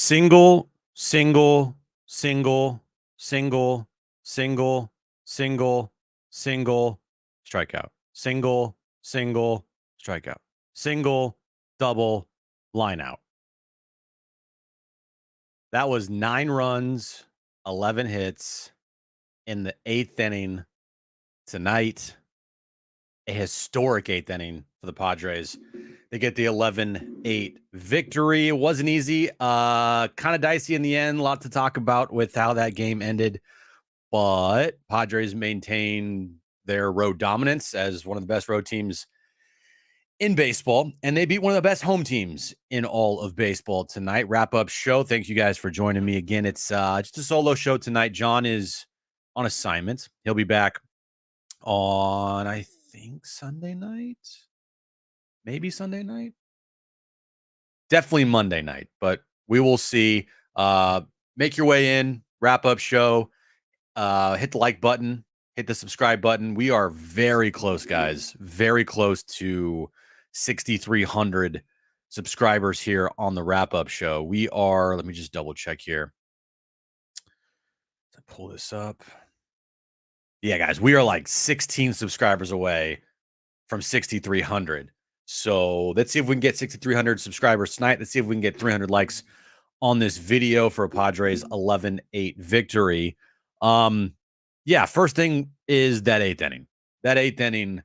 Single, single, single, single, single, single, single, strikeout. Single, single, strikeout. Single, double, line out. That was 9 runs, 11 hits in the 8th inning tonight. A historic 8th inning for the Padres. They get the 11-8 victory. It wasn't easy. Kind of dicey in the end. A lot to talk about with how that game ended. But Padres maintain their road dominance as one of the best road teams in baseball. And they beat one of the best home teams in all of baseball tonight. Wrap-up show. Thank you guys for joining me again. It's just a solo show tonight. John is on assignment. He'll be back on, I think, Sunday night. Maybe Sunday night. Definitely Monday night, but we will see. Make your way in, wrap up show, hit the like button, hit the subscribe button. We are very close, guys. Very close to 6,300 subscribers here on the wrap up show. We are, let me just double check here. Let's pull this up. Yeah, guys, we are like 16 subscribers away from 6,300. So let's see if we can get 6,300 subscribers tonight. Let's see if we can get 300 likes on this video for a Padres 11-8 victory. Yeah, first thing is that 8th inning. That 8th inning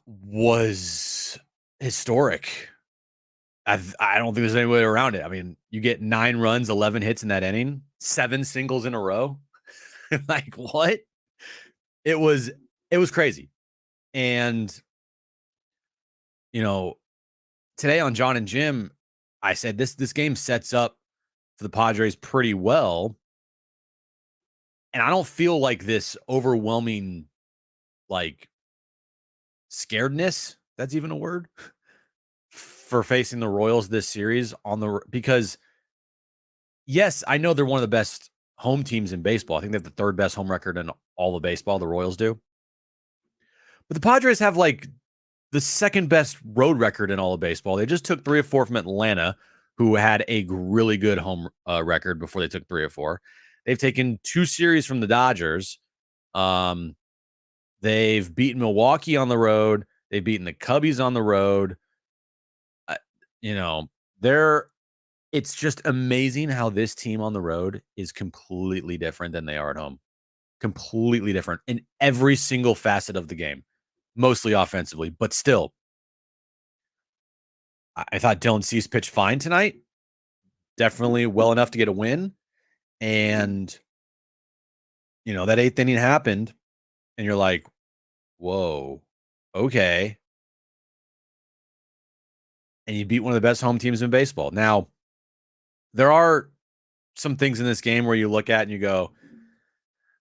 was historic. I don't think there's any way around it. I mean, you get 9 runs, 11 hits in that inning, 7 singles in a row. Like, what? It was crazy. And today on John and Jim, I said this game sets up for the Padres pretty well. And I don't feel like this overwhelming, like, scaredness, that's even a word, for facing the Royals this series because, yes, I know they're one of the best home teams in baseball. I think they have the 3rd best home record in all of baseball, the Royals do. But the Padres have, like, the 2nd best road record in all of baseball. They just took 3 or 4 from Atlanta, who had a really good home record before they took 3 or 4. They've taken 2 series from the Dodgers. They've beaten Milwaukee on the road. They've beaten the Cubbies on the road. It's just amazing how this team on the road is completely different than they are at home. Completely different in every single facet of the game. Mostly offensively, but still. I thought Dylan Cease pitched fine tonight. Definitely well enough to get a win. And, that 8th inning happened, and you're like, whoa, okay. And you beat one of the best home teams in baseball. Now, there are some things in this game where you look at and you go,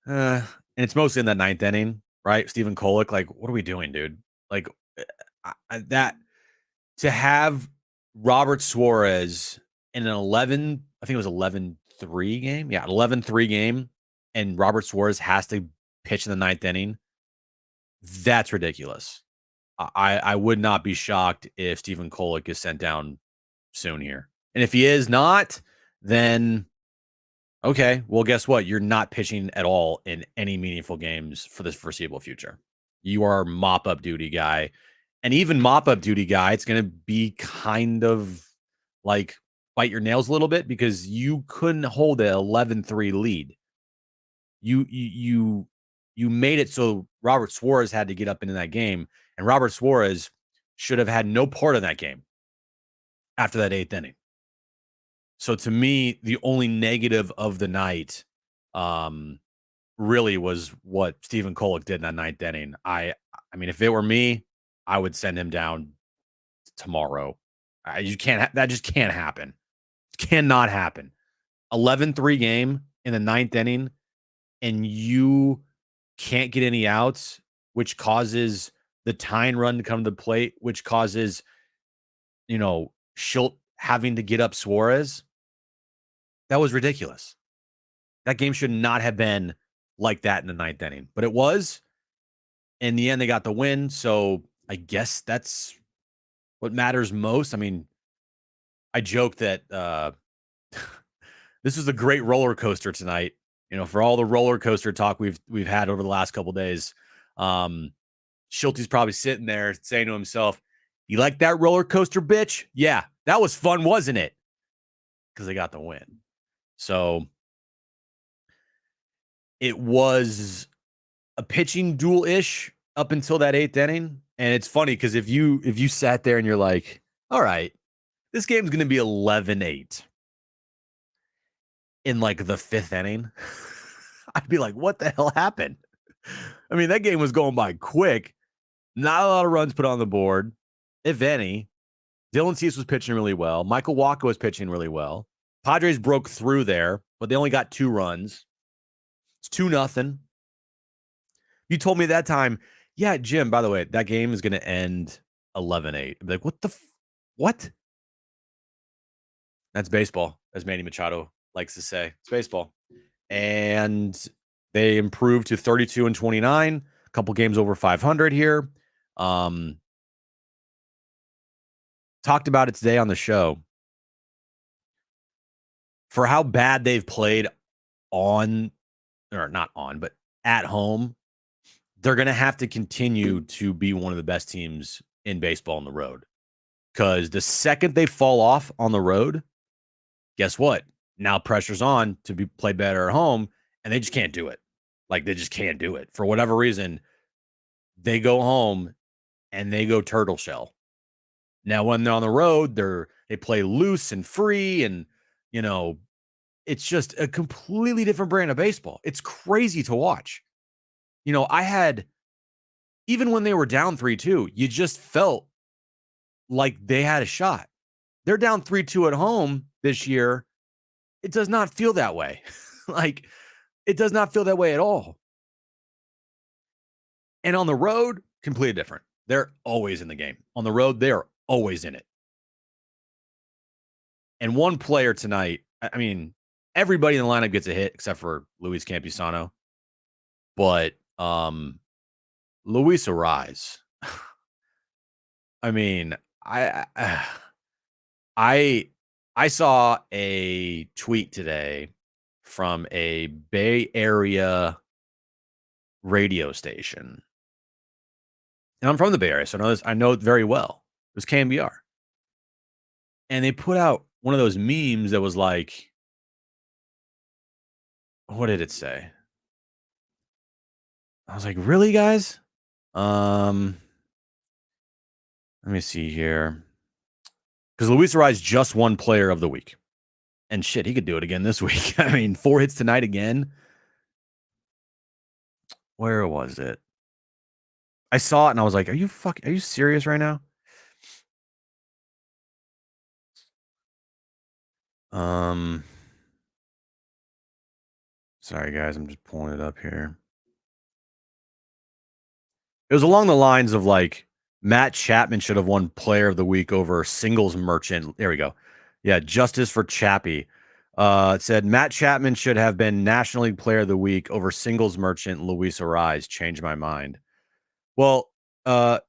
and it's mostly in that 9th inning. Right? Stephen Kolek, like, what are we doing, dude? Like, that to have Robert Suarez in an 11, I think it was 11-3 game. Yeah, 11-3 game, and Robert Suarez has to pitch in the 9th inning. That's ridiculous. I would not be shocked if Stephen Kolek is sent down soon here. And if he is not, then okay, well, guess what? You're not pitching at all in any meaningful games for this foreseeable future. You are mop-up duty guy. And even mop-up duty guy, it's going to be kind of like bite your nails a little bit because you couldn't hold an 11-3 lead. You made it so Robert Suarez had to get up into that game, and Robert Suarez should have had no part in that game after that 8th inning. So to me, the only negative of the night really was what Stephen Kolek did in that 9th inning. I mean, if it were me, I would send him down tomorrow. That just can't happen. Cannot happen. 11-3 game in the 9th inning, and you can't get any outs, which causes the tying run to come to the plate, which causes, Schilt having to get up Suarez. That was ridiculous. That game should not have been like that in the 9th inning, but it was. In the end, they got the win, so I guess that's what matters most. I mean, I joke that this was a great roller coaster tonight. For all the roller coaster talk we've had over the last couple days. Schulte's probably sitting there saying to himself, "You like that roller coaster, bitch? Yeah, that was fun, wasn't it?" Because they got the win. So it was a pitching duel-ish up until that 8th inning. And it's funny because if you sat there and you're like, all right, this game's going to be 11-8 in like the 5th inning, I'd be like, what the hell happened? I mean, that game was going by quick. Not a lot of runs put on the board, if any. Dylan Cease was pitching really well. Michael Walker was pitching really well. Padres broke through there, but they only got 2 runs. It's 2-0. You told me that time, yeah, Jim, by the way, that game is going to end 11-8. I'd be like, what? That's baseball, as Manny Machado likes to say. It's baseball. And they improved to 32-29, a couple games over 500 here. Talked about it today on the show. For how bad they've played but at home, they're going to have to continue to be one of the best teams in baseball on the road. Because the second they fall off on the road, guess what? Now pressure's on to play better at home, and they just can't do it. Like, they just can't do it. For whatever reason, they go home and they go turtle shell. Now, when they're on the road, they play loose and free, and, it's just a completely different brand of baseball. It's crazy to watch. Even when they were down 3-2, you just felt like they had a shot. They're down 3-2 at home this year. It does not feel that way. Like, it does not feel that way at all. And on the road, completely different. They're always in the game. On the road, they are always in it. And one player tonight, I mean, everybody in the lineup gets a hit except for Luis Campusano. But Luis Arraez, I mean, I saw a tweet today from a Bay Area radio station. And I'm from the Bay Area, so I know it very well. It was KMBR. And they put out one of those memes that was like, what did it say? I was like, really, guys? Let me see here. Because Luis Arraez just won Player of the Week. And shit, he could do it again this week. I mean, 4 hits tonight again. Where was it? I saw it and I was like, are you serious right now? Sorry guys, I'm just pulling it up here. It was along the lines of like, Matt Chapman should have won Player of the Week over Singles Merchant. There we go. Yeah, justice for Chappie. It said Matt Chapman should have been National League Player of the Week over Singles Merchant Luis Arraez. Changed my mind. Well, let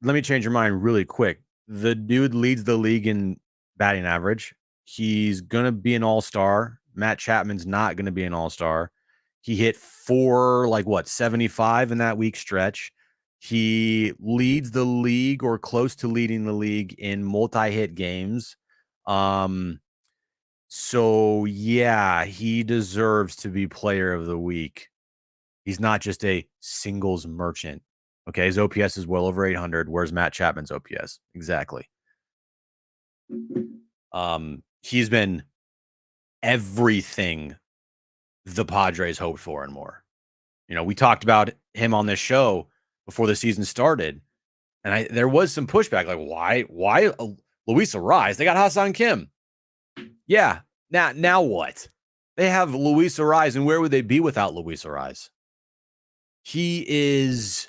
me change your mind really quick. The dude leads the league in batting average. He's going to be an all-star. Matt Chapman's not going to be an all-star. He hit 75 in that week stretch. He leads the league or close to leading the league in multi-hit games. So, yeah, he deserves to be Player of the Week. He's not just a singles merchant. Okay, his OPS is well over 800. Where's Matt Chapman's OPS? Exactly. He's been everything the Padres hoped for and more. We talked about him on this show before the season started, and there was some pushback, like, why Luis Arraez? They got Hassan Kim. Yeah, now what? They have Luis Arraez, and where would they be without Luis Arraez? He is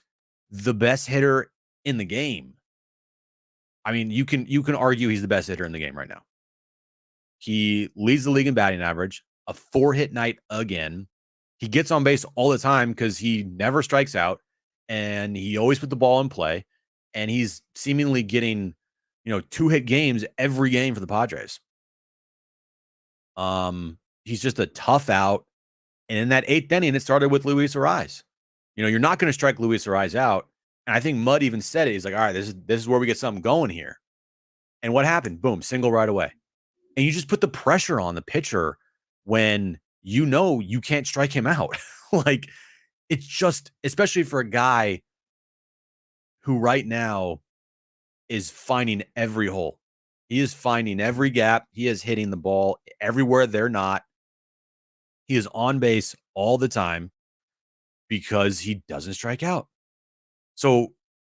the best hitter in the game. I mean, you can argue he's the best hitter in the game right now. He leads the league in batting average, a 4-hit night again. He gets on base all the time because he never strikes out, and he always put the ball in play, and he's seemingly getting 2-hit games every game for the Padres. He's just a tough out. And in that 8th inning, it started with Luis Arraez. You're not going to strike Luis Arraez out. And I think Mudd even said it. He's like, all right, this is where we get something going here. And what happened? Boom, single right away. And you just put the pressure on the pitcher when you can't strike him out. Like, it's just, especially for a guy who right now is finding every hole. He is finding every gap. He is hitting the ball everywhere they're not. He is on base all the time because he doesn't strike out. So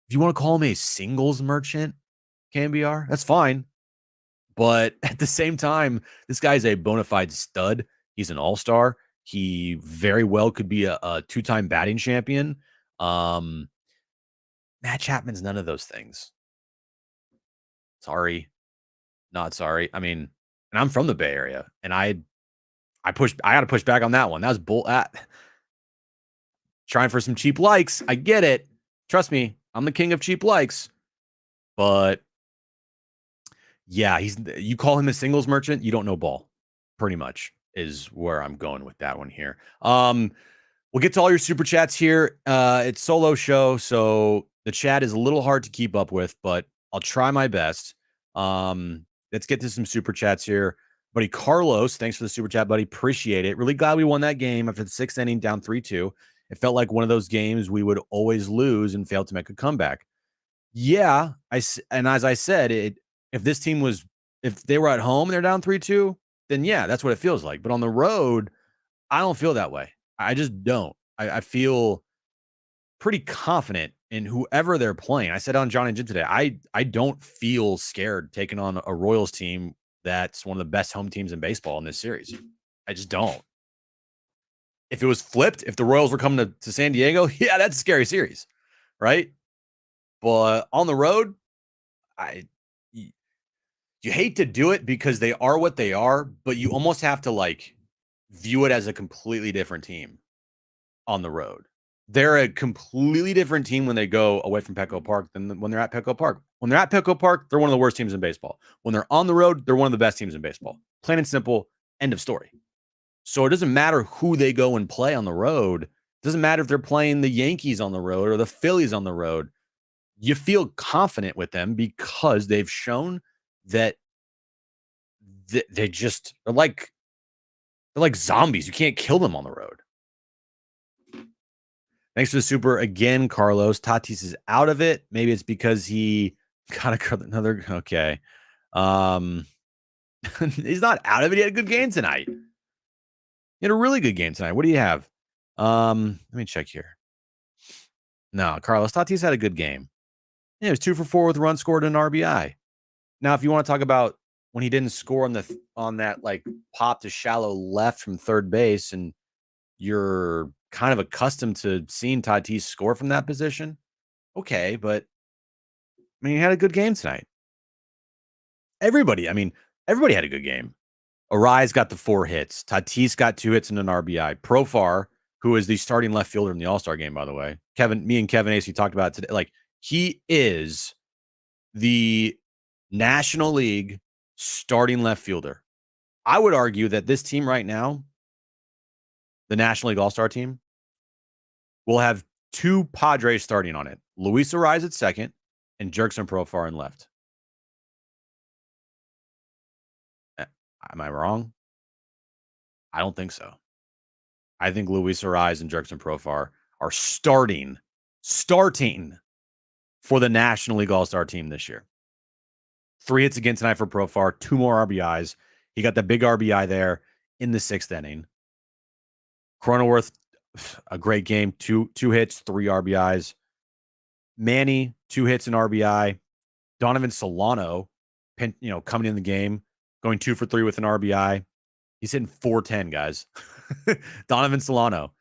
if you want to call him a singles merchant, KMBR, that's fine. But at the same time, this guy's a bona fide stud. He's an all-star. He very well could be a 2-time batting champion. Matt Chapman's none of those things. Sorry. Not sorry. I mean, and I'm from the Bay Area, and I got to push back on that one. That was trying for some cheap likes. I get it. Trust me, I'm the king of cheap likes. But yeah, you call him a singles merchant, you don't know ball. Pretty much is where I'm going with that one here. We'll get to all your super chats here. It's solo show, so the chat is a little hard to keep up with, but I'll try my best. Let's get to some super chats here. Buddy Carlos, thanks for the super chat, buddy. Appreciate it. Really glad we won that game after the 6th inning, down 3-2. It felt like one of those games we would always lose and fail to make a comeback. Yeah, and as I said, if they were at home and they're down 3-2, then yeah, that's what it feels like. But on the road, I don't feel that way. I just don't. I feel pretty confident in whoever they're playing. I said on John and Jim today, I don't feel scared taking on a Royals team that's one of the best home teams in baseball in this series. I just don't. If it was flipped, if the Royals were coming to San Diego, yeah, that's a scary series, right? But on the road, you hate to do it because they are what they are, but you almost have to view it as a completely different team on the road. They're a completely different team when they go away from Petco Park than when they're at Petco Park. When they're at Petco Park, they're one of the worst teams in baseball. When they're on the road, they're one of the best teams in baseball. Plain and simple, end of story. So it doesn't matter who they go and play on the road. It doesn't matter if they're playing the Yankees on the road or the Phillies on the road. You feel confident with them because they've shown that they're like zombies. You can't kill them on the road. Thanks for the super again, Carlos. Tatis is out of it. Maybe it's because he got another. Okay. He's not out of it. He had a good game tonight. He had a really good game tonight. What do you have? Let me check here. No, Carlos, Tatis had a good game. Yeah, he was 2 for 4 with a run scored and an RBI. Now, if you want to talk about when he didn't score on that pop to shallow left from third base, and you're kind of accustomed to seeing Tatis score from that position, okay, but he had a good game tonight. Everybody had a good game. Arraez got the 4 hits. Tatis got 2 hits and an RBI. Profar, who is the starting left fielder in the All-Star game, by the way. Me and Kevin Acey talked about it today. He is the National League starting left fielder. I would argue that this team right now, the National League All-Star team, will have 2 Padres starting on it. Luis Arraez at second and Jerkson Profar in left. Am I wrong? I don't think so. I think Luis Arraez and Jerkson Profar are starting for the National League All-Star team this year. 3 hits again tonight for Profar, 2 more RBIs. He got the big RBI there in the 6th inning. Cronenworth, a great game, 2 hits, 3 RBIs. Manny, 2 hits and RBI. Donovan Solano, coming in the game, going 2 for 3 with an RBI. He's hitting .410, guys. Donovan Solano.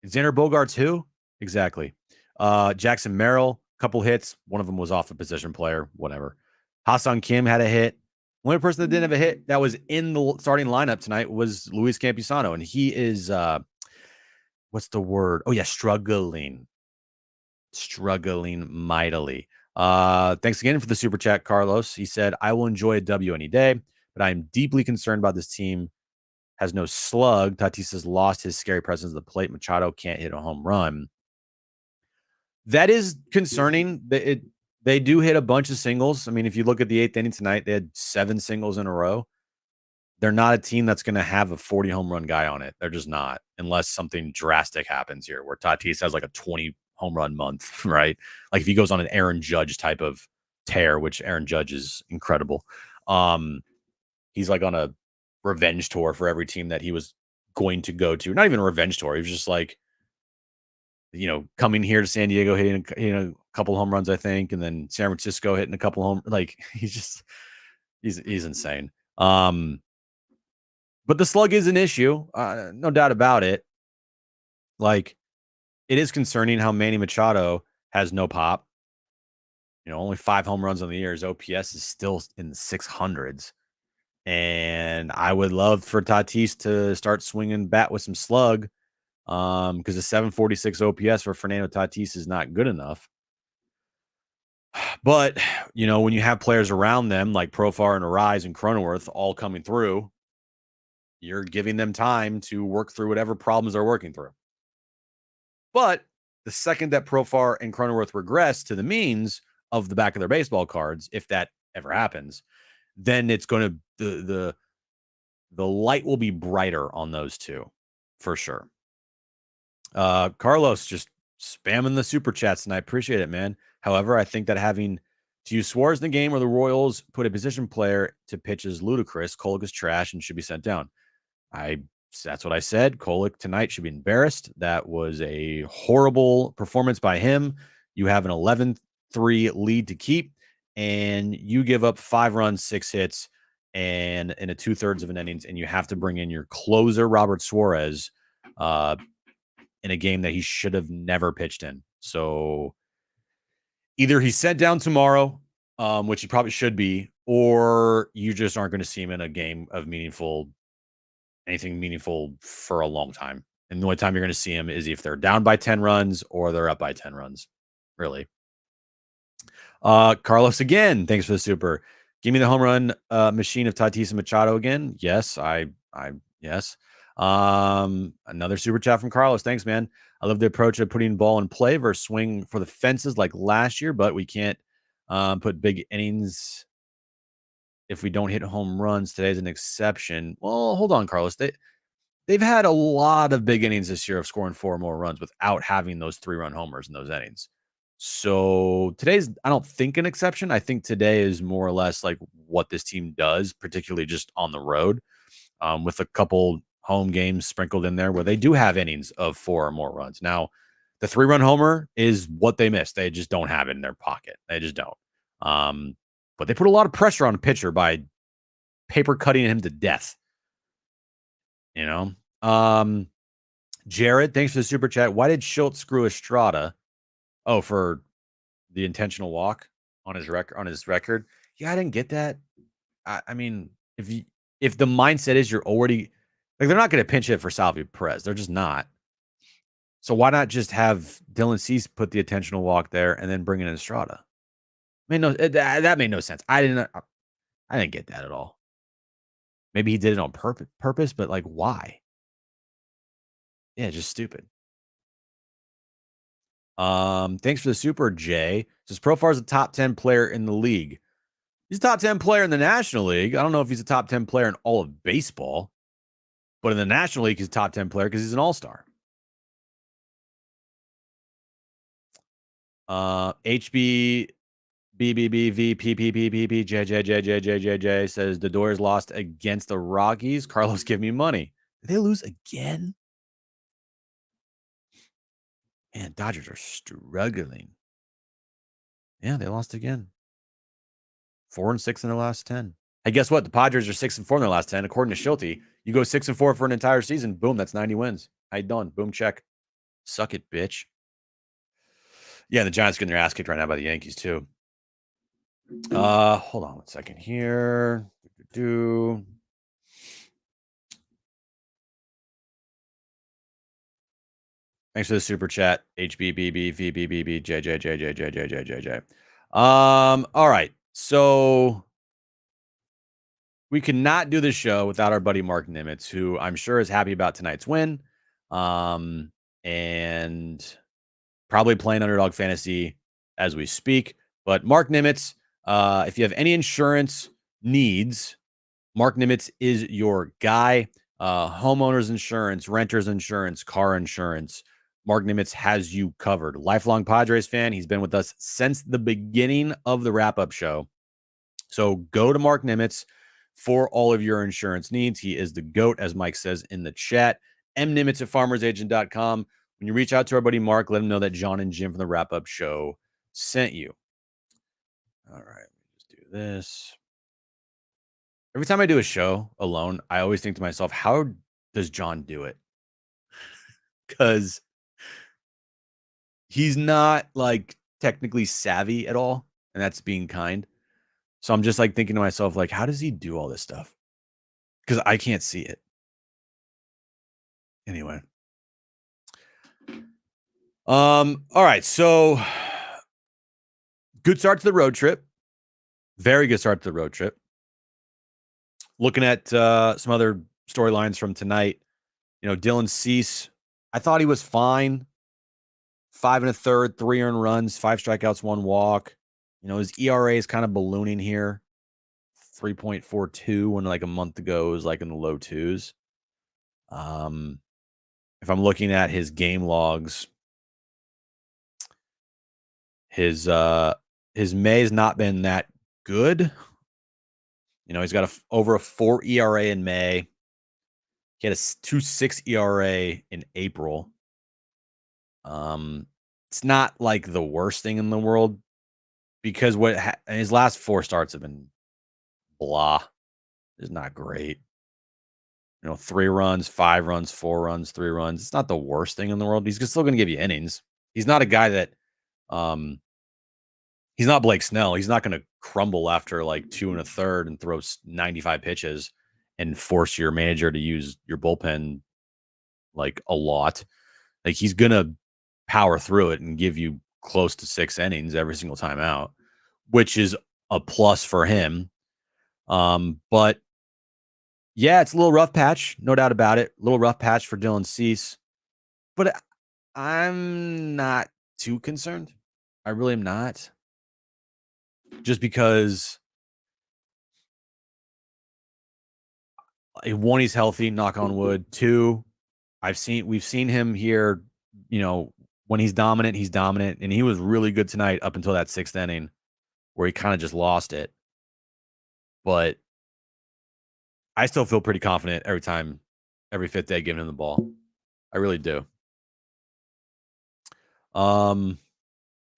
Xander Bogaerts, who? Exactly. Jackson Merrill, couple hits. One of them was off the position player, whatever. Ha-Seong Kim had a hit. Only person that didn't have a hit that was in the starting lineup tonight was Luis Campusano, and he is, what's the word? Oh, yeah, struggling mightily. Thanks again for the super chat, Carlos. He said, I will enjoy a W any day, but I am deeply concerned about this team. Has no slug. Tatis has lost his scary presence at the plate. Machado can't hit a home run. That is concerning. They do hit a bunch of singles. I mean, if you look at the 8th inning tonight, they had 7 singles in a row. They're not a team that's going to have a 40 home run guy on it. They're just not, unless something drastic happens here where Tatis has like a 20 home run month, right? Like if he goes on an Aaron Judge type of tear, which Aaron Judge is incredible. He's like on a revenge tour for every team that he was going to go to. Not even a revenge tour. He was just like, coming here to San Diego, hitting a couple home runs, I think, and then San Francisco hitting a couple home. Like he's insane. But the slug is an issue, no doubt about it. Like it is concerning how Manny Machado has no pop. Only 5 home runs on the year. His OPS is still in the 600s. And I would love for Tatis to start swinging bat with some slug, because the 746 OPS for Fernando Tatis is not good enough. But, when you have players around them like Profar and Arraez and Cronenworth all coming through, you're giving them time to work through whatever problems they're working through. But the second that Profar and Cronenworth regress to the means of the back of their baseball cards, if that ever happens, then it's going to the light will be brighter on those two for sure. Carlos just spamming the super chats, and I appreciate it, man. However, I think that having to use Suarez in the game where the Royals put a position player to pitch is ludicrous. Kolek is trash and should be sent down. That's what I said. Kolek tonight should be embarrassed. That was a horrible performance by him. You have an 11-3 lead to keep, and you give up 5 runs, 6 hits, and in a 2/3 of an innings, and you have to bring in your closer, Robert Suarez, in a game that he should have never pitched in. So either he's sent down tomorrow, which he probably should be, or you just aren't going to see him in a game of anything meaningful for a long time. And the only time you're going to see him is if they're down by 10 runs or they're up by 10 runs, really. Carlos again, thanks for the super. Give me the home run machine of Tatis and Machado again. Yes, yes. Another super chat from Carlos. Thanks, man. I love the approach of putting ball in play versus swing for the fences like last year, but we can't put big innings if we don't hit home runs. Today's an exception. Well, hold on, Carlos. They've had a lot of big innings this year of scoring 4 or more runs without having those 3-run homers in those innings. So today's, I don't think, an exception. I think today is more or less like what this team does, particularly just on the road, with a couple home games sprinkled in there where they do have innings of 4 or more runs. Now, the 3-run homer is what they missed. They just don't have it in their pocket. They just don't. But they put a lot of pressure on a pitcher by paper cutting him to death. Jared, thanks for the super chat. Why did Schultz screw Estrada? Oh, for the intentional walk on his record. Yeah, I didn't get that. I mean, if the mindset is you're already like, they're not going to pinch hit for Salvi Perez. They're just not. So why not just have Dylan Cease put the intentional walk there and then bring in Estrada? That made no sense. I didn't get that at all. Maybe he did it on purpose, but like, why? Yeah, just stupid. Thanks for the super, Jay. Says Profar is a top 10 player in the league. He's a top 10 player in the National League. I don't know if he's a top 10 player in all of baseball, but in the National League, he's a top 10 player because he's an all-star. HB BBBVPPPPJJJJJJ says the Doors lost against the Rockies. Carlos, give me money. Did they lose again? Man, Dodgers are struggling. Yeah, they lost again. 4-6 in their last 10. Hey, guess what? The Padres are 6-4 in their last 10. According to Schulte, you go 6-4 for an entire season. Boom, that's 90 wins. How you done? Boom, check. Suck it, bitch. Yeah, the Giants getting their ass kicked right now by the Yankees too. Hold on 1 second here. Thanks for the super chat. HBBBVBBBJJJJJJJJ. All right. So we could not do this show without our buddy Mark Nimitz, who I'm sure is happy about tonight's win. And probably playing underdog fantasy as we speak. But Mark Nimitz, if you have any insurance needs, Mark Nimitz is your guy. Homeowners insurance, renters insurance, car insurance. Mark Nimitz has you covered. Lifelong Padres fan. He's been with us since the beginning of the wrap-up show. So go to Mark Nimitz for all of your insurance needs. He is the GOAT, as Mike says in the chat. mnimitz at farmersagent.com. When you reach out to our buddy Mark, let him know that John and Jim from the wrap-up show sent you. All right, let me just do this. Every time I do a show alone, I always think to myself, how does John do it? Because he's not like technically savvy at all, and that's being kind. So I'm just like thinking to myself, like, how does he do all this stuff? Because I can't see it. Anyway. All right. So good start to the road trip. Very good start to the road trip. Looking at some other storylines from tonight. Dylan Cease, I thought he was fine. 5 1/3, 3 earned runs, 5 strikeouts, 1 walk. His ERA is kind of ballooning here. 3.42 when like a month ago it was like in the low twos. If I'm looking at his game logs, his May has not been that good. He's got over a 4 ERA in May. He had a 2.6 ERA in April. It's not like the worst thing in the world because his last 4 starts have been blah. It's not great. 3 runs, 5 runs, 4 runs, 3 runs. It's not the worst thing in the world. He's still going to give you innings. He's not a guy that, he's not Blake Snell. He's not going to crumble after like 2 1/3 and throw 95 pitches and force your manager to use your bullpen like a lot. Like he's going to power through it and give you close to 6 innings every single time out, which is a plus for him. But yeah, it's a little rough patch, no doubt about it. A little rough patch for Dylan Cease, but I'm not too concerned. I really am not. Just because 1, he's healthy, knock on wood. 2, we've seen him here, when he's dominant, and he was really good tonight up until that 6th inning where he kind of just lost it. But I still feel pretty confident every 5th day giving him the ball. I really do.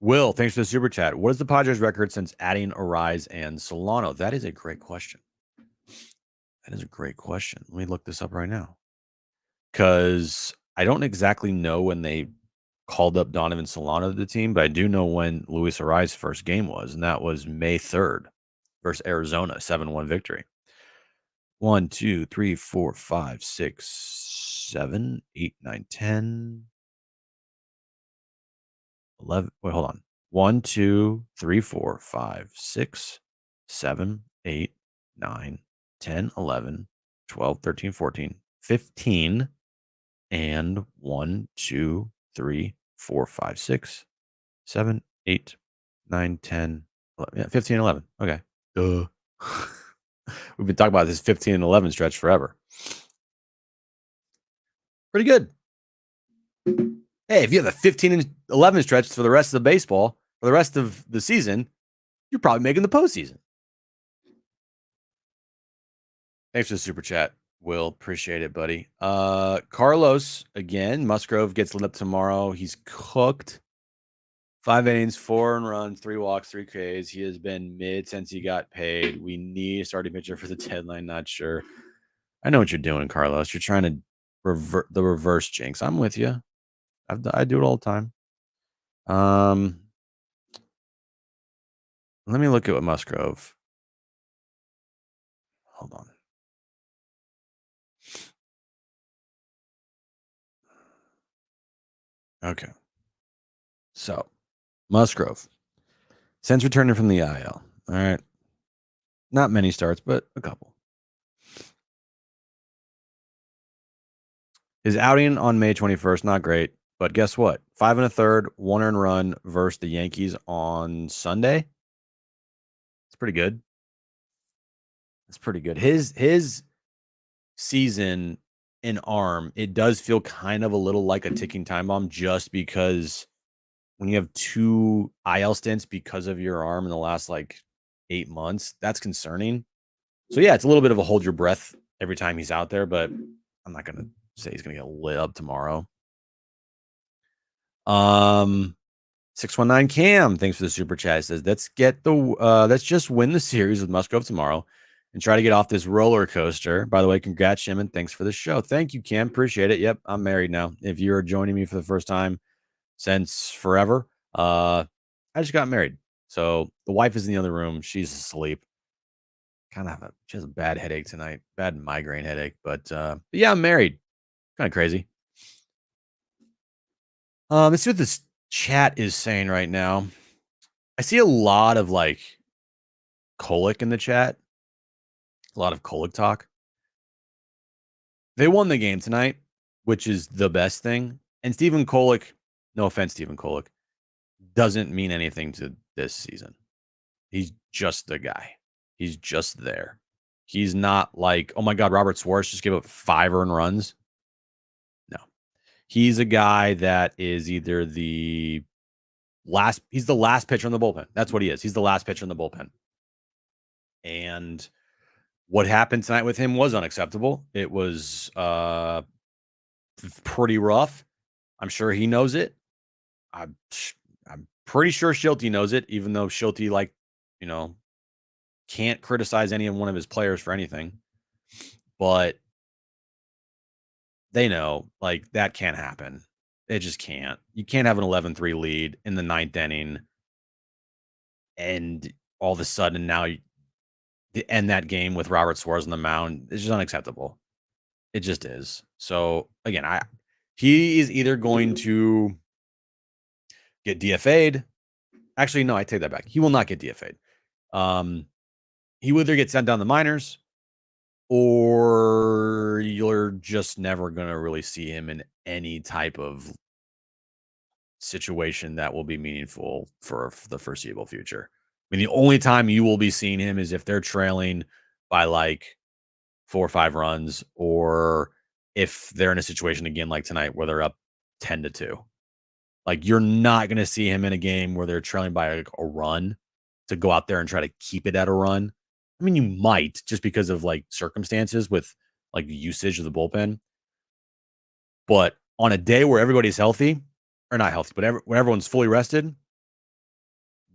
Will, thanks for the super chat. What is the Padres record since adding Arraez and Solano? That is a great question. Let me look this up right now. Because I don't exactly know when they called up Donovan Solano to the team, but I do know when Luis Arraez's first game was, and that was May 3rd versus Arizona, 7-1 victory. 1, 2, 3, 4, 5, 6, 7, 8, 9, 10, 11. Wait, hold on. 1, 2, 3, 4, 5, 6, 7, 8, 9, 10, 11, 12, 13, 14, 15, and 1, 2, 3, 4, 5, 6, 7, 8, 9, 10, 11. Yeah, 15 and 11. Okay. Duh. We've been talking about this 15 and 11 stretch forever. Pretty good. Hey, if you have a 15 and 11 stretch for the rest of the baseball, for the rest of the season, you're probably making the postseason. Thanks for the super chat, Will. Appreciate it, buddy. Carlos, again, Musgrove gets lit up tomorrow. He's cooked. 5 innings, 4 earned runs, 3 walks, 3 Ks. He has been mid since he got paid. We need a starting pitcher for the deadline. Not sure. I know what you're doing, Carlos. You're trying to revert the reverse jinx. I'm with you. I do it all the time. Let me look at what Musgrove. Hold on. Okay. So, Musgrove, Since returning from the IL. All right. Not many starts, but a couple. His outing on May 21st, not great. But guess what? 5 1/3, 1 earned run versus the Yankees on Sunday. It's pretty good. It's pretty good. His season in arm, it does feel kind of a little like a ticking time bomb just because when you have 2 IL stints because of your arm in the last, 8 months, that's concerning. So, yeah, it's a little bit of a hold your breath every time he's out there, but I'm not gonna say he's gonna get lit up tomorrow. 619 Cam, thanks for the super chat. Says, let's just win the series with Musgrove tomorrow and try to get off this roller coaster. By the way, congrats, Jim, and thanks for the show. Thank you, Cam. Appreciate it. Yep, I'm married now. If you're joining me for the first time since forever, I just got married. So the wife is in the other room. She's asleep. She has a bad headache tonight, bad migraine headache. But yeah, I'm married. Kind of crazy. Let's see what this chat is saying right now. I see a lot of Kolek in the chat. A lot of Kolek talk. They won the game tonight, which is the best thing. And Stephen Kolek, no offense, Stephen Kolek, doesn't mean anything to this season. He's just the guy. He's just there. He's not like, oh my God, Robert Suarez just gave up 5 earned runs. No. He's a guy that is either he's the last pitcher in the bullpen. That's what he is. He's the last pitcher in the bullpen. And what happened tonight with him was unacceptable. It was pretty rough. I'm sure he knows it. I'm pretty sure Schulte knows it, even though Schulte, can't criticize any of one of his players for anything. But they know, that can't happen. It just can't. You can't have an 11-3 lead in the 9th inning, and all of a sudden now you end that game with Robert Suarez on the mound. It's just unacceptable. It just is. So again, he is either going to get DFA'd. Actually, no, I take that back. He will not get DFA'd. He will either get sent down the minors, or you're just never going to really see him in any type of situation that will be meaningful for the foreseeable future. I mean, the only time you will be seeing him is if they're trailing by 4 or 5 runs, or if they're in a situation again like tonight where they're up 10-2. You're not going to see him in a game where they're trailing by a run to go out there and try to keep it at a run. I mean, you might, just because of circumstances with usage of the bullpen. But on a day where everybody's healthy, or not healthy, but when everyone's fully rested,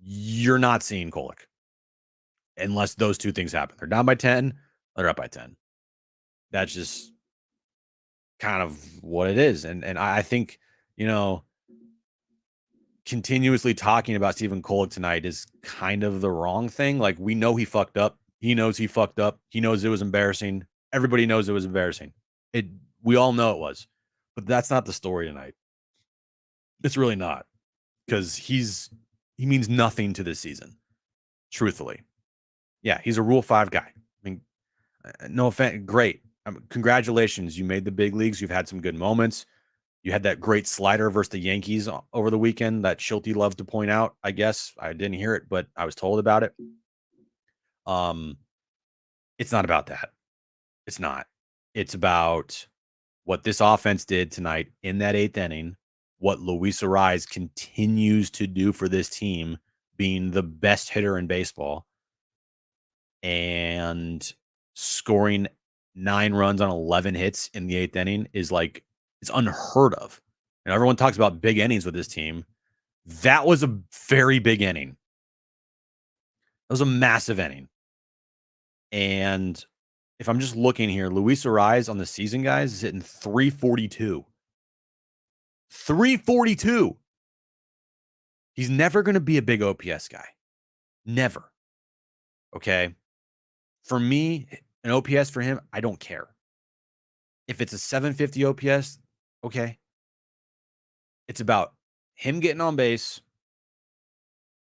you're not seeing Kolek unless those 2 things happen. They're down by 10, they're up by 10. That's just kind of what it is. And I think, continuously talking about Stephen Kolek tonight is kind of the wrong thing. We know he fucked up. He knows he fucked up. He knows it was embarrassing. Everybody knows it was embarrassing. We all know it was. But that's not the story tonight. It's really not, because he means nothing to this season, truthfully. Yeah, he's a Rule 5 guy. I mean, no offense. Great. Congratulations. You made the big leagues. You've had some good moments. You had that great slider versus the Yankees over the weekend that Schulte loved to point out. I guess I didn't hear it, but I was told about it. It's not about that. It's not. It's about what this offense did tonight in that 8th inning, what Luis Arraez continues to do for this team, being the best hitter in baseball, and scoring 9 runs on 11 hits in the 8th inning is it's unheard of. And everyone talks about big innings with this team. That was a very big inning. That was a massive inning. And if I'm just looking here, Luis Arraez on the season, guys, is hitting 342. 342. He's never going to be a big OPS guy. Never. Okay. For me, an OPS for him, I don't care. If it's a 750 OPS, okay. It's about him getting on base,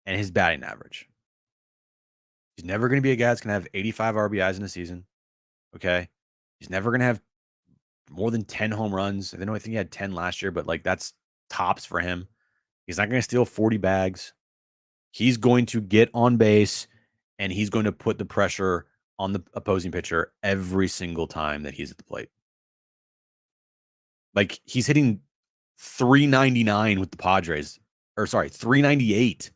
and his batting average. He's never going to be a guy that's going to have 85 RBIs in a season. Okay. He's never going to have more than 10 home runs. I think he had 10 last year, but like that's tops for him. He's not going to steal 40 bags. He's going to get on base and he's going to put the pressure on the opposing pitcher every single time that he's at the plate. Like he's hitting 399 with the Padres, or sorry, 398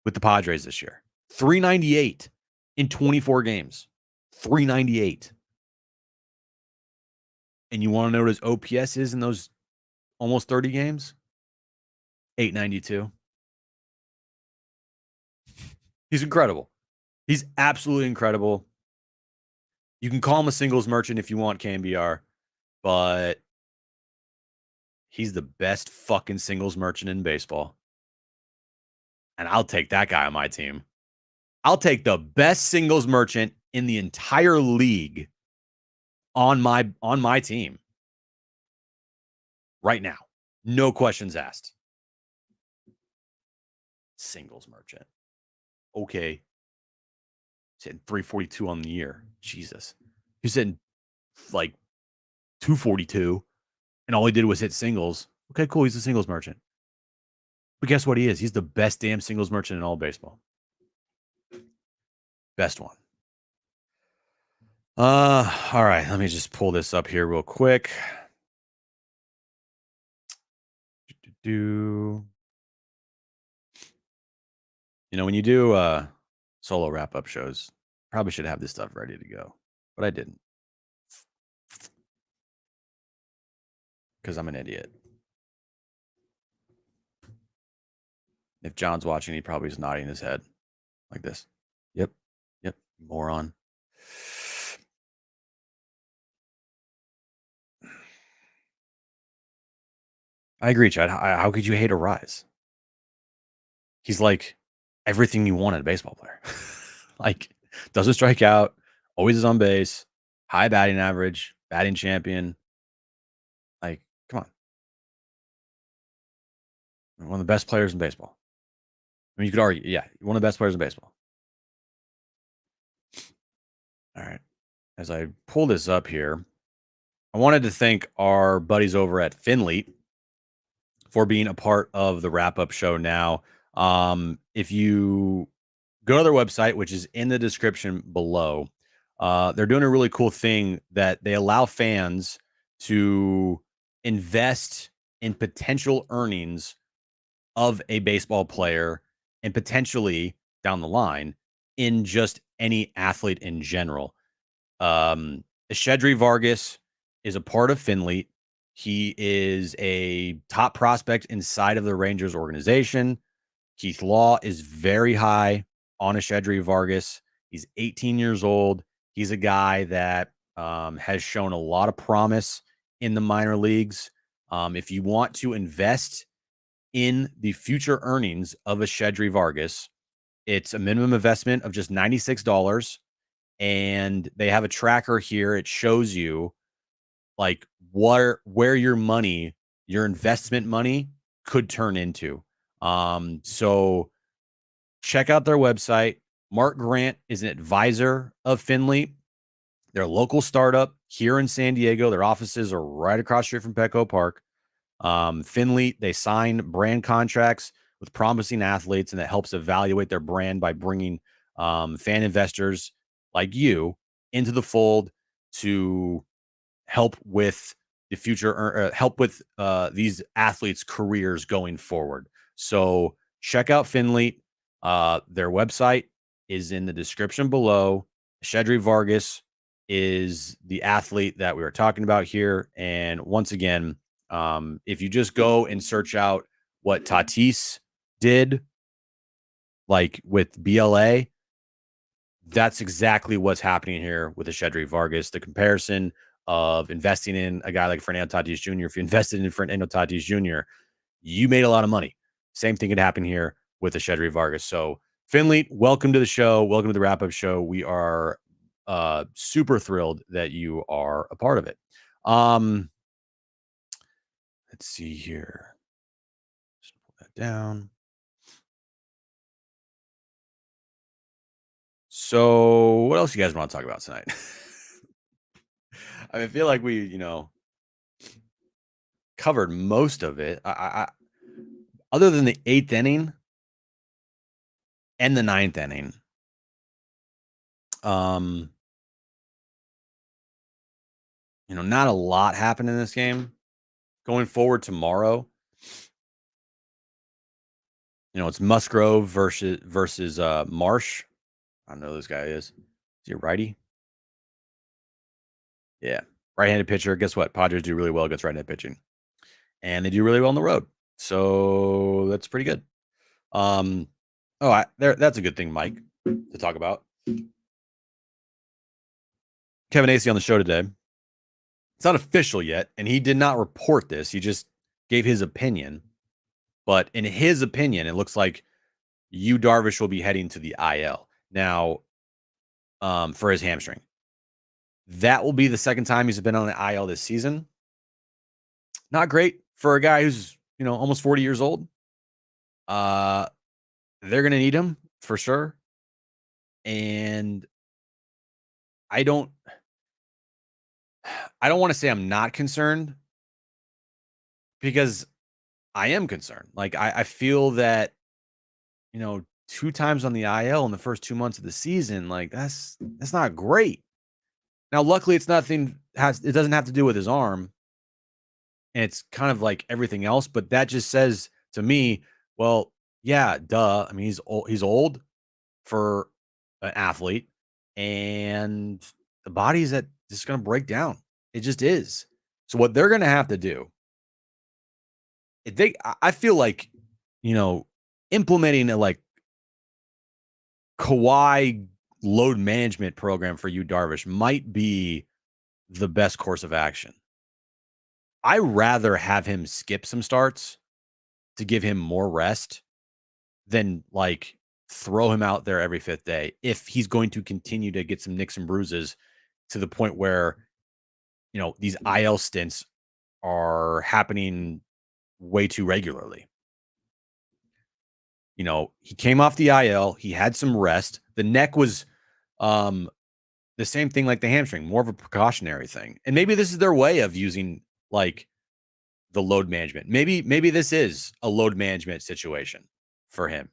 with the Padres this year. 398 in 24 games. 398. And you want to know what his OPS is in those almost 30 games? 892. He's incredible. He's absolutely incredible. You can call him a singles merchant if you want, KMBR, but he's the best fucking singles merchant in baseball. And I'll take that guy on my team. I'll take the best singles merchant in the entire league on my team right now. No questions asked. Singles merchant. Okay. He's hitting 342 on the year. Jesus. He's hitting like 242, and all he did was hit singles. Okay, cool. He's a singles merchant. But guess what he is? He's the best damn singles merchant in all baseball. Best one. All right. Let me just pull this up here real quick. You know, when you do solo wrap-up shows, probably should have this stuff ready to go, but I didn't. Because I'm an idiot. If John's watching, he probably is nodding his head like this. Yep. Moron. I agree, Chad. How could you hate Arraez? He's like everything you want in a baseball player. Like, doesn't strike out, always is on base, high batting average, batting champion. Like, come on. One of the best players in baseball. I mean, you could argue, yeah, one of the best players in baseball. All right. As I pull this up here, I wanted to thank our buddies over at Finley for being a part of the wrap-up show now. If you go to their website, which is in the description below, they're doing a really cool thing that they allow fans to invest in potential earnings of a baseball player and potentially down the line in just any athlete in general. Shedry Vargas is a part of Finley. He is a top prospect inside of the Rangers organization. Keith Law is very high on Shedry Vargas. He's 18 years old. He's a guy that has shown a lot of promise in the minor leagues. If you want to invest in the future earnings of Shedry Vargas, it's a minimum investment of just $96. And they have a tracker here. It shows you like where your money, your investment money could turn into. So check out their website. Mark Grant is an advisor of Finley. They're a local startup here in San Diego. Their offices are right across the street from Petco Park. Finley, they sign brand contracts with promising athletes, and that helps evaluate their brand by bringing fan investors like you into the fold to help with the future, help with these athletes' careers going forward. So check out Finley. Their website is in the description below. Shedry Vargas is the athlete that we were talking about here. And once again, if you just go and search out what Tatis did, like with BLA, that's exactly what's happening here with the Shedry Vargas. The comparison of investing in a guy like Fernando Tatis Jr. If you invested in Fernando Tatis Jr., you made a lot of money. Same thing could happen here with the Shedry Vargas. So, Finley, welcome to the show. Welcome to the wrap-up show. We are super thrilled that you are a part of it. Let's see here. Just pull that down. So, what else you guys want to talk about tonight? I feel like we, covered most of it. Other than the 8th inning and the 9th inning, um, not a lot happened in this game. Going forward tomorrow, it's Musgrove versus Marsh. I don't know who this guy is. Is he a righty? Yeah. Right-handed pitcher. Guess what? Padres do really well against right-handed pitching. And they do really well on the road. So that's pretty good. That's a good thing, Mike, to talk about. Kevin Acey on the show today. It's not official yet, and he did not report this. He just gave his opinion. But in his opinion, it looks like Darvish will be heading to the IL now for his hamstring. That will be the second time he's been on the IL this season. Not great for a guy who's, almost 40 years old. They're going to need him for sure. And I don't want to say I'm not concerned because I am concerned. Like I feel that, 2 times on the IL in the first 2 months of the season, like that's not great. Now, luckily it doesn't have to do with his arm. And it's kind of like everything else, but that just says to me, well, yeah, duh. I mean, he's old for an athlete, and the body's just going to break down. It just is. So what they're going to have to do, I feel like, implementing a like Kawhi load management program for Darvish might be the best course of action. I rather have him skip some starts to give him more rest than like throw him out there every 5th day if he's going to continue to get some nicks and bruises to the point where, these IL stints are happening way too regularly. He came off the IL, he had some rest. The neck was the same thing like the hamstring, more of a precautionary thing. And maybe this is their way of using like the load management. Maybe this is a load management situation for him.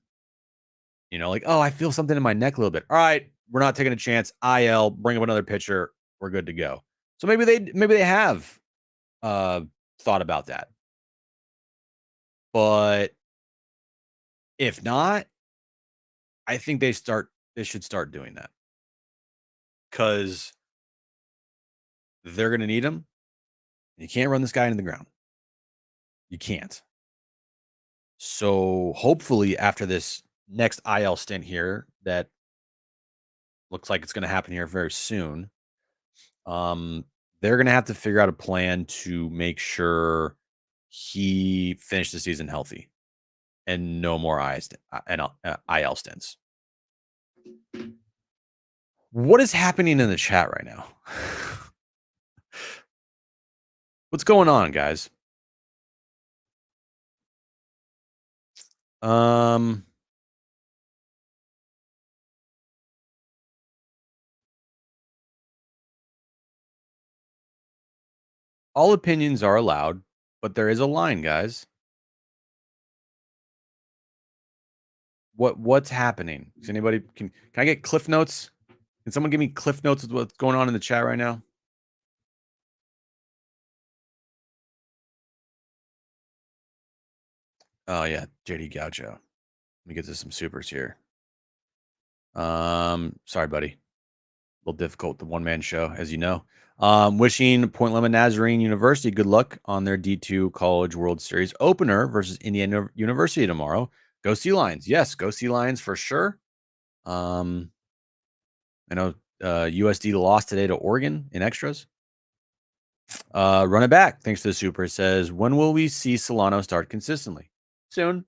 Like, oh, I feel something in my neck a little bit. All right, we're not taking a chance. IL, bring up another pitcher. We're good to go. So maybe they have thought about that. But if not, I think they should start doing that. Because they're going to need him. You can't run this guy into the ground. You can't. So hopefully after this next IL stint here that looks like it's going to happen here very soon, they're going to have to figure out a plan to make sure he finished the season healthy and no more IL stints. What is happening in the chat right now? What's going on, guys? All opinions are allowed, but there is a line, guys. What's happening? Does anybody can I get cliff notes? Can someone give me cliff notes of what's going on in the chat right now? Oh yeah, JD Gaucho. Let me get to some supers here. Sorry, buddy. A little difficult, the one-man show, as you know. Wishing Point Loma Nazarene University good luck on their D2 College World Series opener versus Indiana University tomorrow. Go Sea Lions. Yes, go Sea Lions for sure. I know USD lost today to Oregon in extras. Run it back. Thanks to the super. It says, when will we see Solano start consistently? Soon.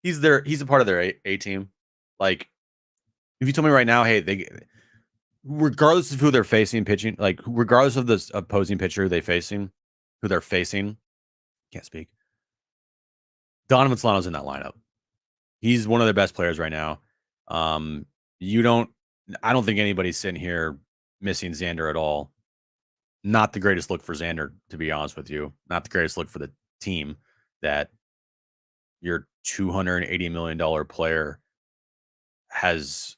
He's a part of their A team. Like, if you told me right now, hey, regardless of who they're facing pitching, like regardless of the opposing pitcher who they're facing, can't speak. Donovan Solano's in that lineup. He's one of their best players right now. You don't I don't think anybody's sitting here missing Xander at all. Not the greatest look for Xander, to be honest with you. Not the greatest look for the team that your $280 million player has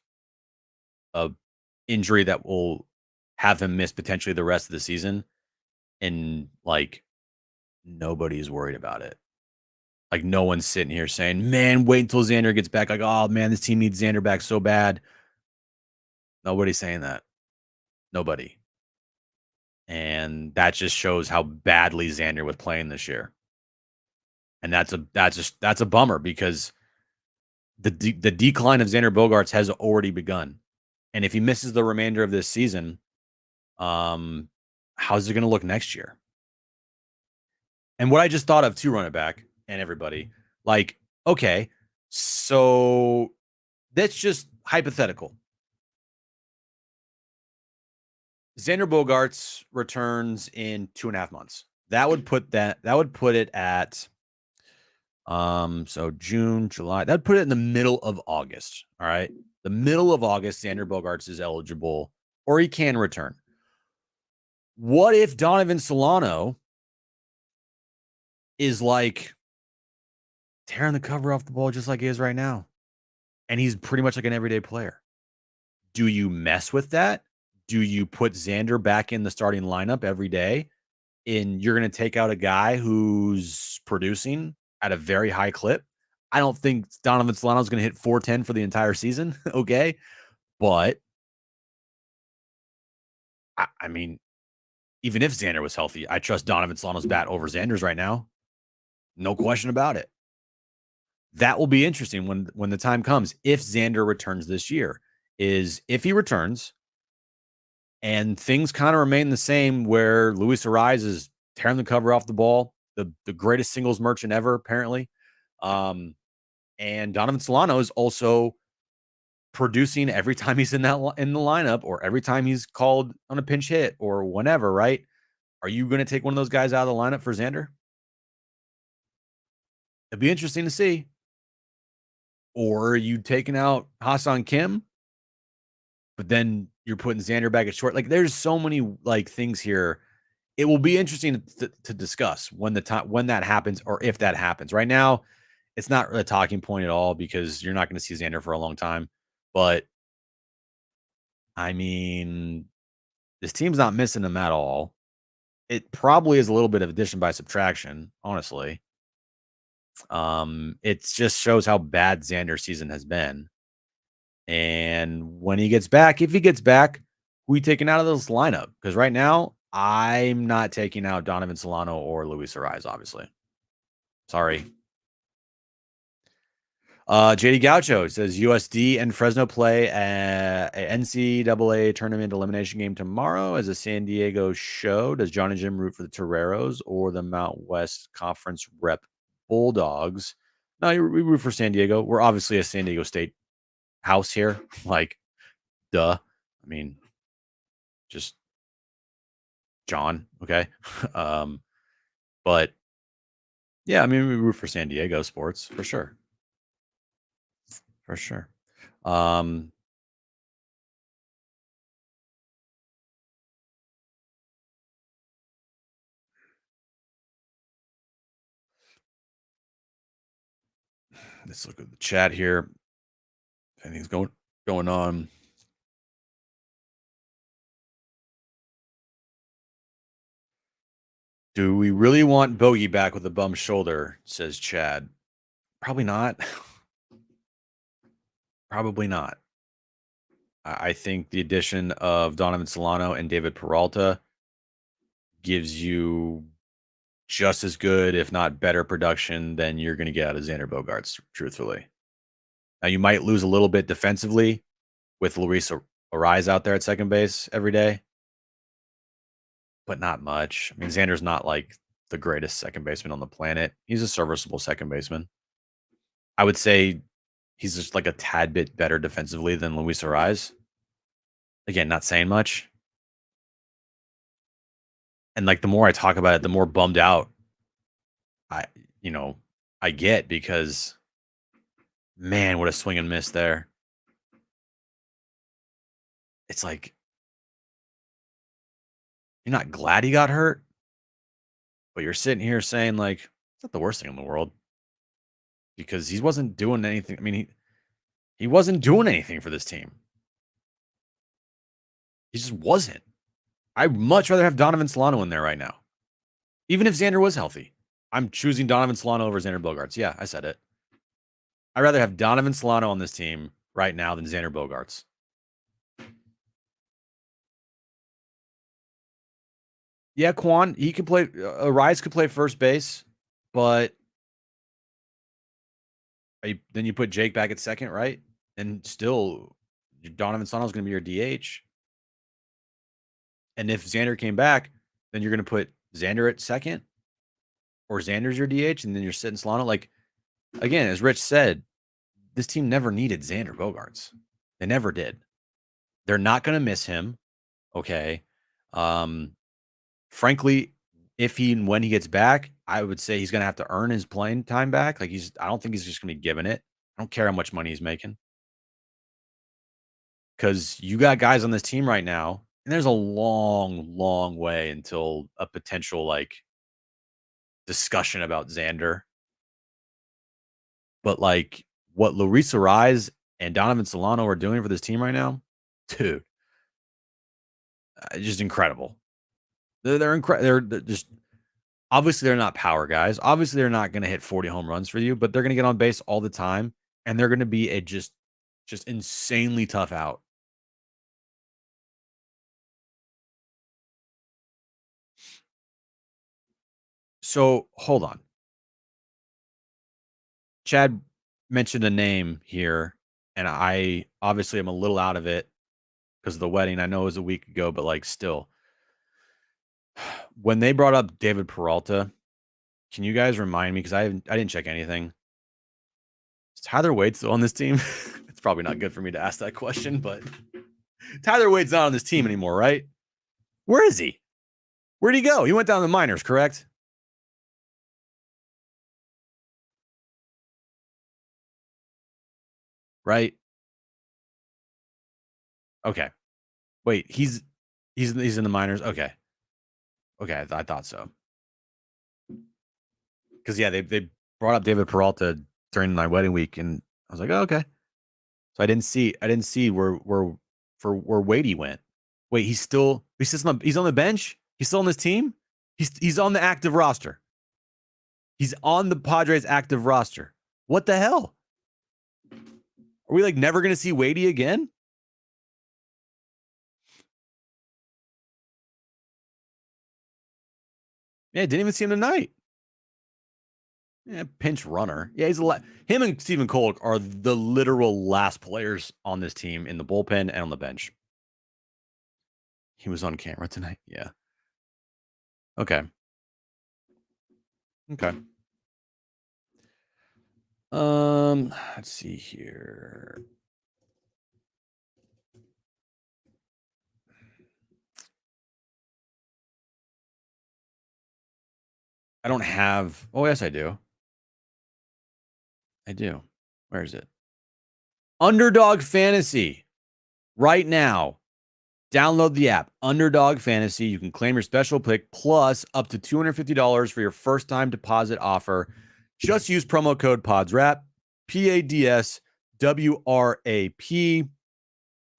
a injury that will have him miss potentially the rest of the season, and like nobody's worried about it. Like no one's sitting here saying, "Man, wait until Xander gets back." Like, "Oh man, this team needs Xander back so bad." Nobody's saying that. Nobody. And that just shows how badly Xander was playing this year. And that's a bummer because the decline of Xander Bogaerts has already begun. And if he misses the remainder of this season, um, how's it going to look next year? And what I just thought of to run it back and everybody, like, okay, so that's just hypothetical. Xander Bogaerts returns in 2.5 months. That would put it at so June, July. That'd put it in the middle of August. All right. The middle of August, Xander Bogaerts is eligible or he can return. What if Donovan Solano is like tearing the cover off the ball just like he is right now? And he's pretty much like an everyday player. Do you mess with that? Do you put Xander back in the starting lineup every day? And you're going to take out a guy who's producing at a very high clip? I don't think Donovan Solano is going to hit 410 for the entire season. Okay. But I mean, even if Xander was healthy, I trust Donovan Solano's bat over Xander's right now. No question about it. That will be interesting when the time comes. If Xander returns this year, is if he returns and things kind of remain the same, where Luis Arraez is tearing the cover off the ball, the greatest singles merchant ever, apparently, and Donovan Solano is also producing every time he's in the lineup or every time he's called on a pinch hit or whenever, right? Are you going to take one of those guys out of the lineup for Xander? It'd be interesting to see. Or are you taking out Ha-Seong Kim, but then you're putting Xander back at short? Like, there's so many like things here. It will be interesting to discuss when that happens or if that happens. Right now, it's not really a talking point at all because you're not going to see Xander for a long time. But I mean, this team's not missing him at all. It probably is a little bit of addition by subtraction, honestly. It just shows how bad Xander's season has been. And when he gets back, if he gets back, who are you taking out of this lineup? Because right now, I'm not taking out Donovan Solano or Luis Arraez, obviously. Sorry. JD Gaucho says USD and Fresno play a NCAA tournament elimination game tomorrow as a San Diego show. Does John and Jim root for the Toreros or the Mount West Conference rep Bulldogs? No, we root for San Diego. We're obviously a San Diego State house here. Like, duh. I mean, just John. Okay. But yeah, I mean, we root for San Diego sports for sure. For sure. Let's look at the chat here. If anything's going on. Do we really want Bogey back with a bum shoulder? Says Chad. Probably not. Probably not. I think the addition of Donovan Solano and David Peralta gives you just as good, if not better, production than you're going to get out of Xander Bogaerts, truthfully. Now, you might lose a little bit defensively with Luis Arraez out there at second base every day, but not much. I mean, Xander's not like the greatest second baseman on the planet. He's a serviceable second baseman. I would say he's just like a tad bit better defensively than Luis Arraez. Again, not saying much. And like the more I talk about it, the more bummed out I get because Man, what a swing and miss there. It's like, you're not glad he got hurt, but you're sitting here saying, like, it's not the worst thing in the world because he wasn't doing anything. I mean, he wasn't doing anything for this team. He just wasn't. I'd much rather have Donovan Solano in there right now. Even if Xander was healthy. I'm choosing Donovan Solano over Xander Bogaerts. Yeah, I said it. I'd rather have Donovan Solano on this team right now than Xander Bogaerts. Yeah, Quan, he can play. Arraez could play first base, but then you put Jake back at second, right? And still, Donovan Solano is going to be your DH. And if Xander came back, then you're going to put Xander at second, or Xander's your DH, and then you're sitting Solano. Like, again, as Rich said, this team never needed Xander Bogaerts. They never did. They're not going to miss him. Okay. Frankly, if he and when he gets back, I would say he's going to have to earn his playing time back. Like, I don't think he's just going to be given it. I don't care how much money he's making. Because you got guys on this team right now, and there's a long, long way until a potential, like, discussion about Xander. But, like, what Luis Arraez and Donovan Solano are doing for this team right now, dude, just incredible. They're incredible. They're just, obviously they're not power guys. Obviously they're not going to hit 40 home runs for you, but they're going to get on base all the time, and they're going to be a just insanely tough out. So hold on. Chad mentioned a name here, and I obviously am a little out of it because of the wedding. I know it was a week ago, but like still. When they brought up David Peralta, can you guys remind me? Because I didn't check anything. Is Tyler Wade still on this team? It's probably not good for me to ask that question, but Tyler Wade's not on this team anymore, right? Where is he? Where'd he go? He went down to the minors, correct? Right? Okay. Wait, he's in the minors. Okay. Okay, I thought so. Because yeah, they brought up David Peralta during my wedding week, and I was like, oh, okay. So I didn't see where Wadey went. Wait, he's on the bench. He's still on this team. He's on the active roster. He's on the Padres active roster. What the hell? Are we like never going to see Wadey again? Yeah, didn't even see him tonight. Yeah, pinch runner. Yeah, him and Stephen Kolek are the literal last players on this team in the bullpen and on the bench. He was on camera tonight. Yeah. Okay. Okay. Let's see here. I don't have. Oh, yes, I do. I do. Where is it? Underdog Fantasy. Right now, download the app, Underdog Fantasy. You can claim your special pick plus up to $250 for your first time deposit offer. Just use promo code PODSWRAP, PADSWRAP.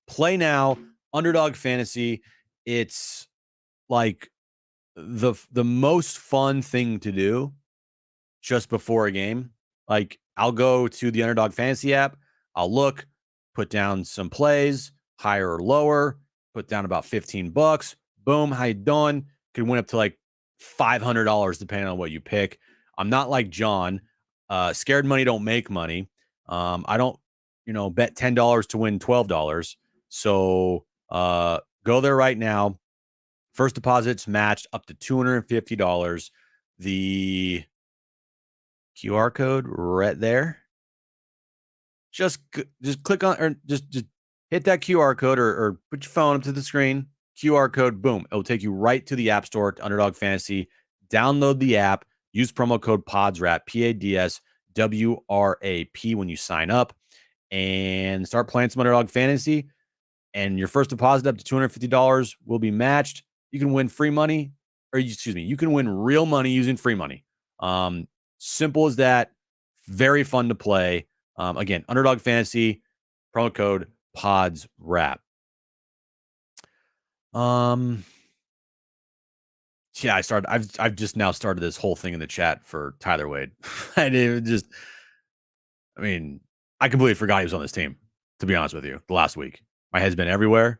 Play now, Underdog Fantasy. It's like the most fun thing to do just before a game. Like, I'll go to the Underdog Fantasy app. I'll look, put down some plays, higher or lower, put down about $15. Boom, how you doing? Could win up to like $500 depending on what you pick. I'm not like John. Scared money don't make money. I don't, bet $10 to win $12. So go there right now. First deposit's matched up to $250. The QR code right there. Just click on, or just hit that QR code, or put your phone up to the screen. QR code, boom. It will take you right to the App Store, to Underdog Fantasy. Download the app. Use promo code PODSWRAP, WRAP when you sign up and start playing some Underdog Fantasy. And your first deposit up to $250 will be matched. You can win free money, or excuse me, you can win real money using free money. Simple as that. Very fun to play. Again, Underdog Fantasy, promo code PODSWRAP. Yeah, I've just now started this whole thing in the chat for Tyler Wade. And it just, I mean, I completely forgot he was on this team, to be honest with you, the last week. My head's been everywhere.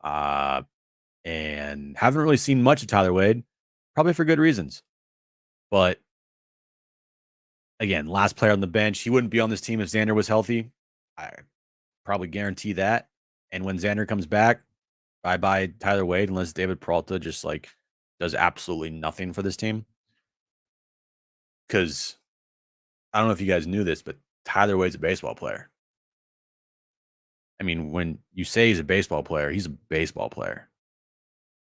And haven't really seen much of Tyler Wade, probably for good reasons. But again, last player on the bench. He wouldn't be on this team if Xander was healthy. I probably guarantee that. And when Xander comes back, bye-bye Tyler Wade, unless David Peralta just like does absolutely nothing for this team. Because I don't know if you guys knew this, but Tyler Wade's a baseball player. I mean, when you say he's a baseball player, he's a baseball player,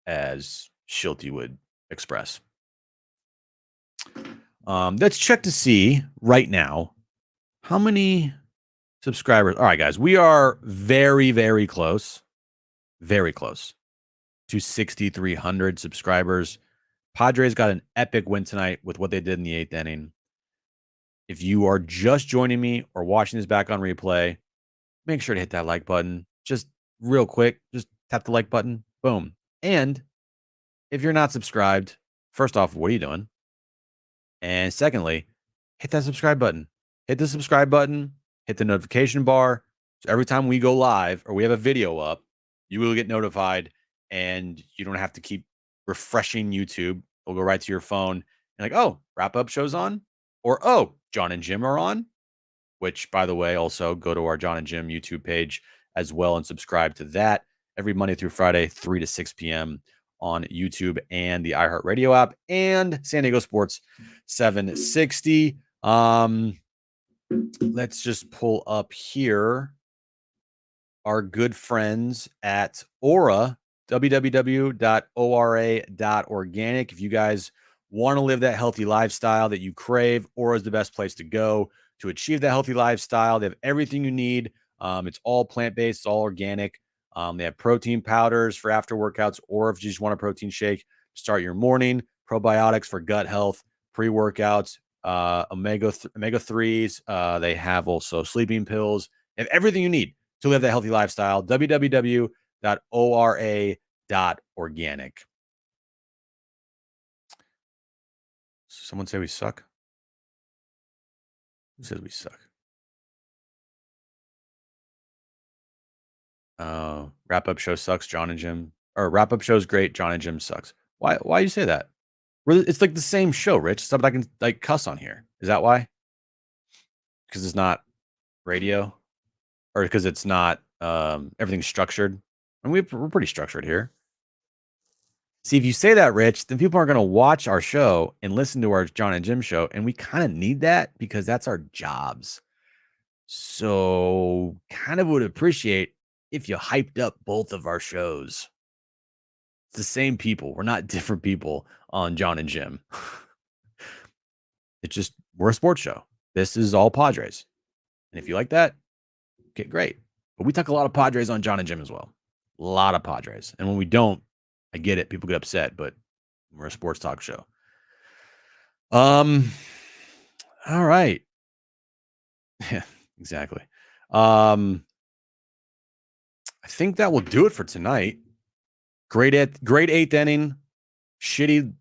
as Schulte would express. Let's check to see right now how many subscribers. All right, guys, we are very, very close to 6,300 subscribers. Padres got an epic win tonight with what they did in the 8th inning. If you are just joining me or watching this back on replay, make sure to hit that like button. Just real quick, just tap the like button. Boom. And if you're not subscribed, first off, what are you doing? And secondly, hit that subscribe button. Hit the subscribe button, hit the notification bar. So every time we go live or we have a video up, you will get notified and you don't have to keep refreshing YouTube. It'll go right to your phone and like, oh, wrap up show's on. Or, oh, John and Jim are on, which, by the way, also go to our John and Jim YouTube page as well and subscribe to that every Monday through Friday, 3 to 6 p.m. on YouTube and the iHeartRadio app and San Diego Sports 760. Let's just pull up here our good friends at Aura, www.ora.organic. If you guys want to live that healthy lifestyle that you crave, Aura is the best place to go to achieve that healthy lifestyle. They have everything you need. It's all plant-based, it's all organic. They have protein powders for after workouts, or if you just want a protein shake to start your morning, probiotics for gut health, pre-workouts, omega-3s. They have also sleeping pills. They have everything you need to live that healthy lifestyle. www.ora.organic. Someone say we suck? Who says we suck? Wrap-up show sucks, John and Jim. Or wrap-up show's great, John and Jim sucks. Why you say that? It's like the same show, Rich. Stuff I can like cuss on here. Is that why? Because it's not radio? Or because it's not everything's structured? And we're pretty structured here. See, if you say that, Rich, then people aren't going to watch our show and listen to our John and Jim show. And we kind of need that because that's our jobs. So kind of would appreciate if you hyped up both of our shows. It's the same people. We're not different people on John and Jim. It's just, we're a sports show. This is all Padres. And if you like that, okay, great. But we talk a lot of Padres on John and Jim as well. A lot of Padres. And when we don't, I get it. People get upset, but we're a sports talk show. All right. Yeah, exactly. I think that will do it for tonight. Great 8th inning. Shitty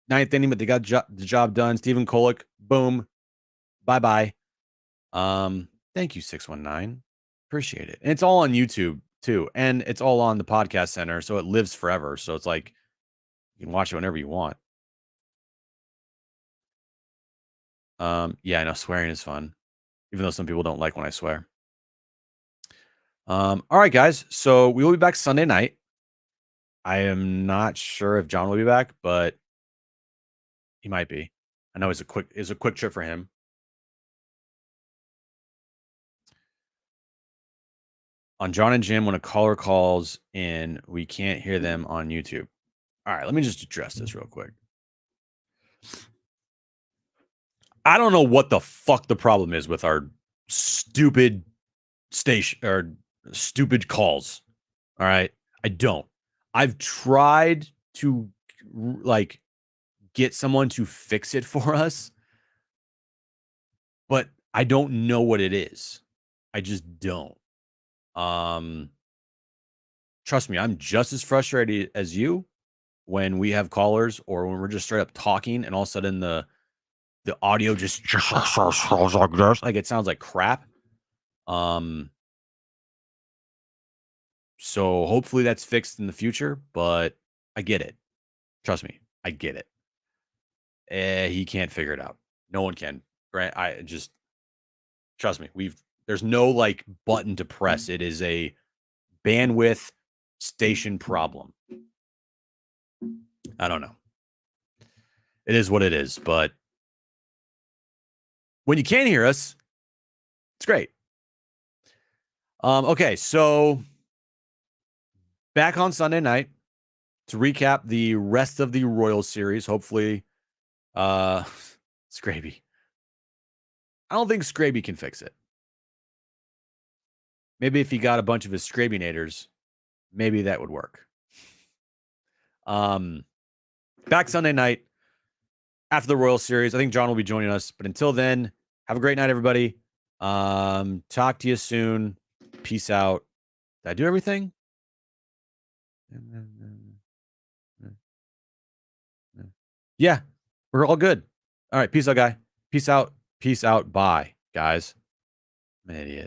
9th inning, but they got the job done. Stephen Kolek, boom. Bye-bye. Thank you, 619. Appreciate it. And it's all on YouTube too. And it's all on the podcast center. So it lives forever. So it's like you can watch it whenever you want. Yeah, I know swearing is fun, even though some people don't like when I swear. All right, guys. So we will be back Sunday night. I am not sure if John will be back, but he might be. I know it's a quick trip for him. On John and Jim, when a caller calls in, we can't hear them on YouTube. All right, let me just address this real quick. I don't know what the fuck the problem is with our stupid station or stupid calls. All right. I don't. I've tried to like get someone to fix it for us, but I don't know what it is. I just don't. Trust me, I'm just as frustrated as you when we have callers or when we're just straight up talking and all of a sudden the audio just like it sounds like crap. So hopefully that's fixed in the future, but I get it. Trust me, I get it. He can't figure it out. No one can. Grant, I just trust me. There's no like button to press. It is a bandwidth station problem. I don't know. It is what it is, but when you can't hear us, it's great. Okay, so back on Sunday night to recap the rest of the Royals series. Hopefully, Scraby. I don't think Scraby can fix it. Maybe if he got a bunch of his Scrabinators, maybe that would work. Back Sunday night after the Royal Series. I think John will be joining us. But until then, have a great night, everybody. Talk to you soon. Peace out. Did I do everything? Yeah, we're all good. All right. Peace out, guy. Peace out. Peace out. Bye, guys. I'm an idiot.